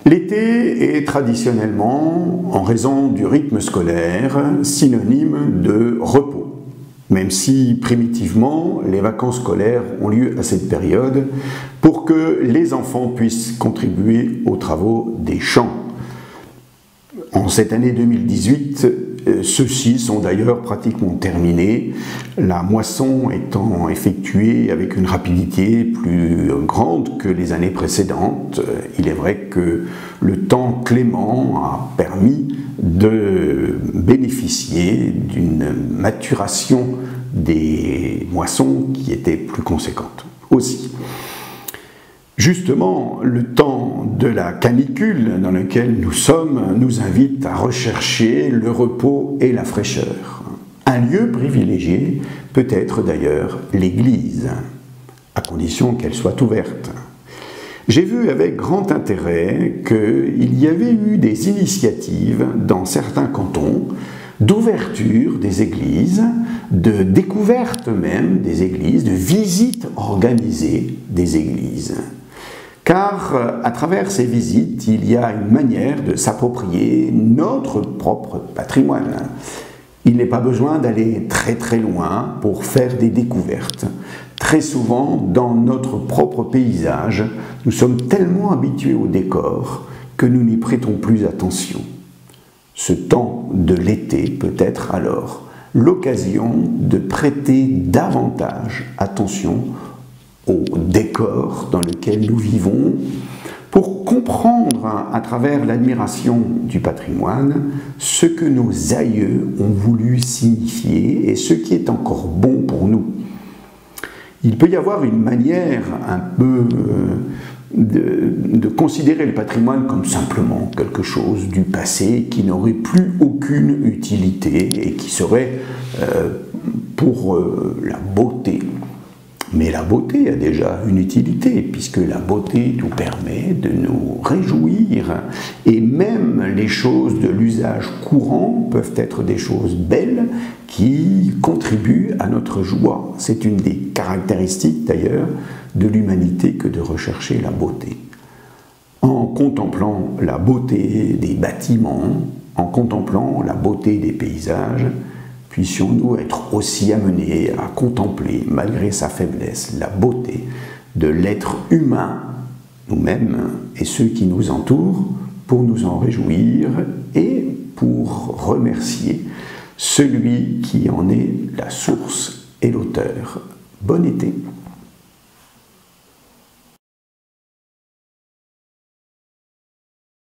L'été est traditionnellement, en raison du rythme scolaire, synonyme de repos, même si primitivement les vacances scolaires ont lieu à cette période pour que les enfants puissent contribuer aux travaux des champs. En cette année 2018, ceux-ci sont d'ailleurs pratiquement terminés, la moisson étant effectuée avec une rapidité plus grande que les années précédentes. Il est vrai que le temps clément a permis de bénéficier d'une maturation des moissons qui était plus conséquente aussi. Justement, le temps de la canicule dans lequel nous sommes nous invite à rechercher le repos et la fraîcheur. Un lieu privilégié peut être d'ailleurs l'église, à condition qu'elle soit ouverte. J'ai vu avec grand intérêt qu'il y avait eu des initiatives dans certains cantons d'ouverture des églises, de découverte même des églises, de visite organisée des églises. Car à travers ces visites, il y a une manière de s'approprier notre propre patrimoine. Il n'est pas besoin d'aller très très loin pour faire des découvertes. Très souvent, dans notre propre paysage, nous sommes tellement habitués au décor que nous n'y prêtons plus attention. Ce temps de l'été peut être alors l'occasion de prêter davantage attention au décor dans lequel nous vivons, pour comprendre à travers l'admiration du patrimoine ce que nos aïeux ont voulu signifier et ce qui est encore bon pour nous. Il peut y avoir une manière un peu de considérer le patrimoine comme simplement quelque chose du passé qui n'aurait plus aucune utilité et qui serait pour la beauté. Mais la beauté a déjà une utilité, puisque la beauté nous permet de nous réjouir, et même les choses de l'usage courant peuvent être des choses belles qui contribuent à notre joie. C'est une des caractéristiques d'ailleurs de l'humanité que de rechercher la beauté. En contemplant la beauté des bâtiments, en contemplant la beauté des paysages, puissions-nous être aussi amenés à contempler, malgré sa faiblesse, la beauté de l'être humain, nous-mêmes et ceux qui nous entourent, pour nous en réjouir et pour remercier celui qui en est la source et l'auteur. Bon été!